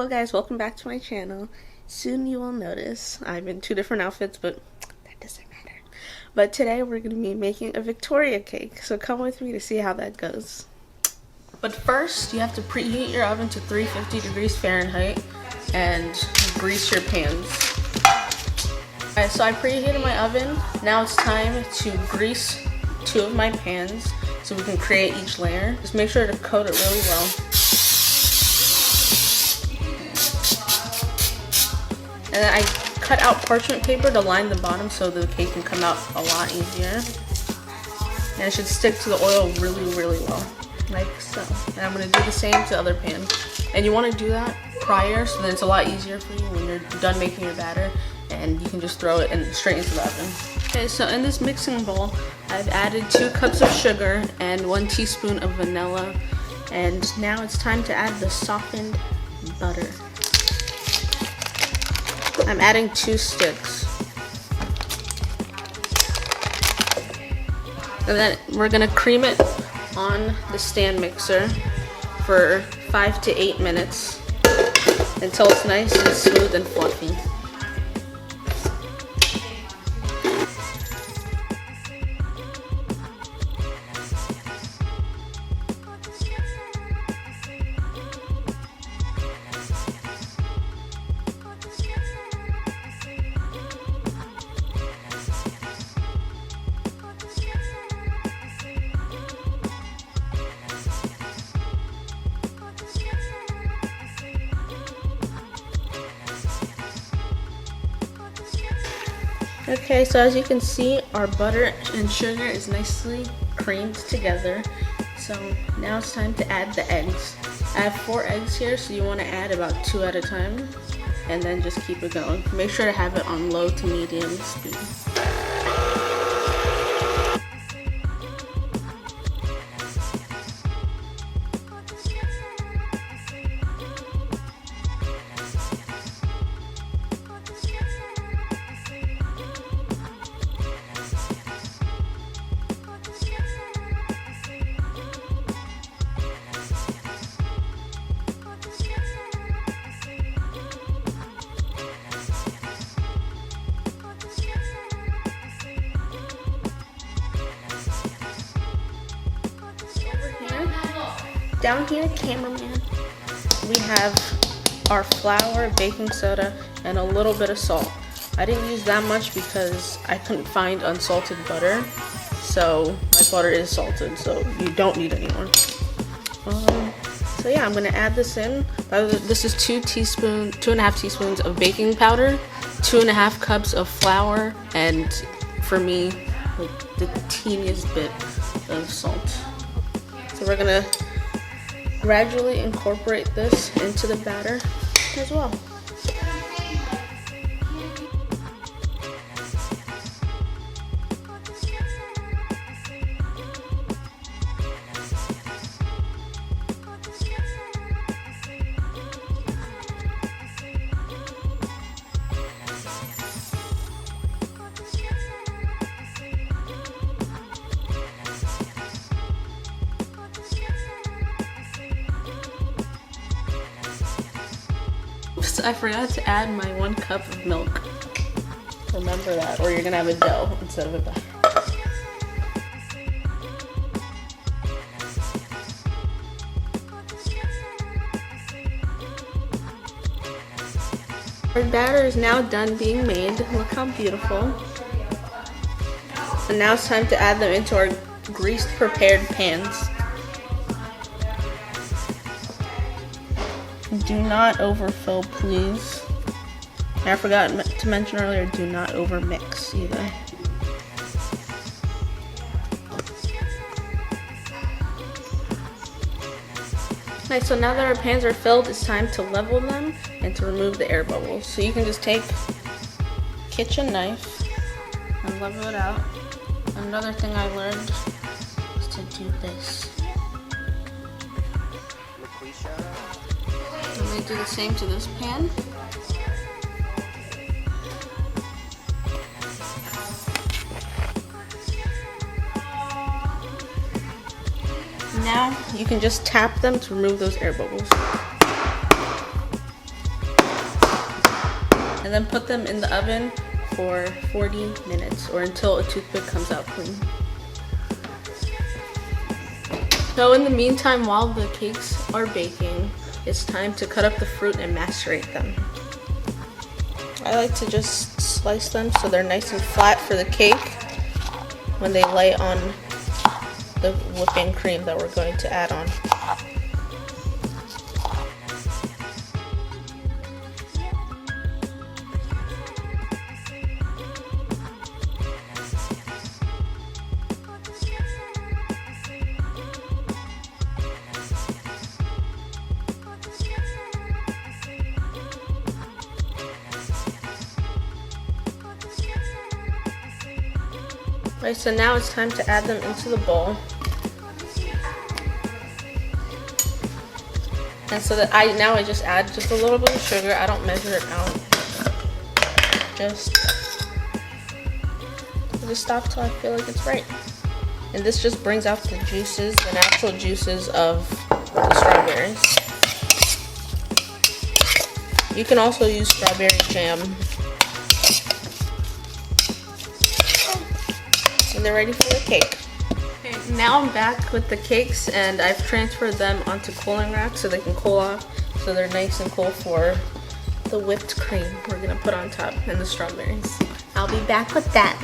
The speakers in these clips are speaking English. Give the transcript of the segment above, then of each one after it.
Hello guys, welcome back to my channel. Soon you will notice I'm in two different outfits, but that doesn't matter. But today we're going to be making a Victoria cake, so come with me to see how that goes. But first, you have to preheat your oven to 350 degrees Fahrenheit and grease your pans. Alright, so I preheated my oven. Now it's time to grease two of my pans so we can create each layer. Just make sure to coat it really well. And then I cut out parchment paper to line the bottom so the cake can come out a lot easier. And it should stick to the oil really well, like so. And I'm going to do the same to the other pan. And you want to do that prior so that it's a lot easier for you when you're done making your batter, and you can just throw it straight into the oven. Okay, so in this mixing bowl, I've added 2 cups of sugar and 1 teaspoon of vanilla. And now it's time to add the softened butter. I'm adding 2 sticks. And then we're gonna cream it on the stand mixer for 5 to 8 minutes until it's nice and smooth and fluffy. Okay, so as you can see, our butter and sugar is nicely creamed together. So now it's time to add the eggs. I have 4 eggs here, so you want to add about 2 at a time, and then just keep it going. Make sure to have it on low to medium speed. Down here, cameraman, we have our flour, baking soda, and a little bit of salt. I didn't use that much because I couldn't find unsalted butter, so my butter is salted, so you don't need any more. So yeah, I'm gonna add this in. This is 2.5 teaspoons of baking powder, 2.5 cups of flour, and for me, like the teeniest bit of salt. So we're gonna gradually incorporate this into the batter as well. I forgot to add my 1 cup of milk. Remember that, or you're gonna have a dough instead of a batter. Our batter is now done being made. Look how beautiful. And now it's time to add them into our greased prepared pans. Do not overfill, please. And I forgot to mention earlier, do not overmix either. Nice, so now that our pans are filled, it's time to level them and to remove the air bubbles. So you can just take a kitchen knife and level it out. Another thing I learned is to do this. I'm going to do the same to this pan. Now you can just tap them to remove those air bubbles. and then put them in the oven for 40 minutes or until a toothpick comes out clean. So in the meantime, while the cakes are baking, it's time to cut up the fruit and macerate them. I like to just slice them so they're nice and flat for the cake when they lay on the whipping cream that we're going to add on. Right, so now it's time to add them into the bowl. And so that I just add just a little bit of sugar. I don't measure it out. Just stop till I feel like it's right. And this just brings out the juices, the natural juices of the strawberries. You can also use strawberry jam. And they're ready for the cake. Okay, now I'm back with the cakes and I've transferred them onto cooling racks so they can cool off, so they're nice and cool for the whipped cream we're gonna put on top and the strawberries. I'll be back with that.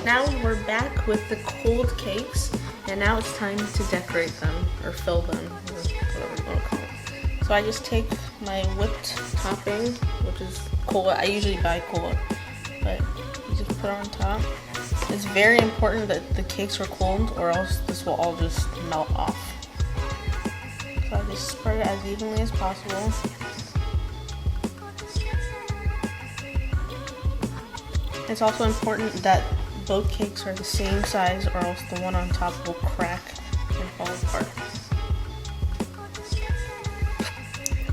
Now we're back with the cold cakes and now it's time to decorate them or fill them or whatever you want to call it. So I just take my whipped topping, which is cola. I usually buy cola, but you just put it on top. It's very important that the cakes are cold or else this will all just melt off. So I just spread it as evenly as possible. It's also important that both cakes are the same size or else the one on top will crack and fall apart.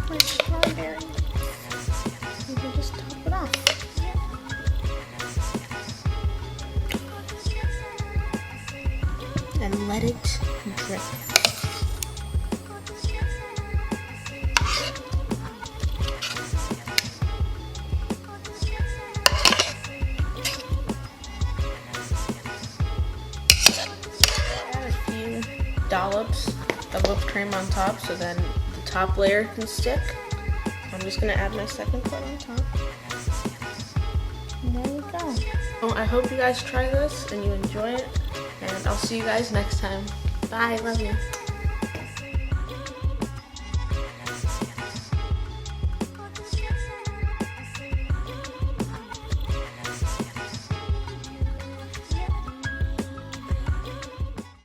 My strawberry. You can just top it off. And let it drip. Add a few dollops of whipped cream on top so then the top layer can stick. I'm just going to add my second coat on top. And there you go. Well, I hope you guys try this and you enjoy it. And I'll see you guys next time. Bye, love you.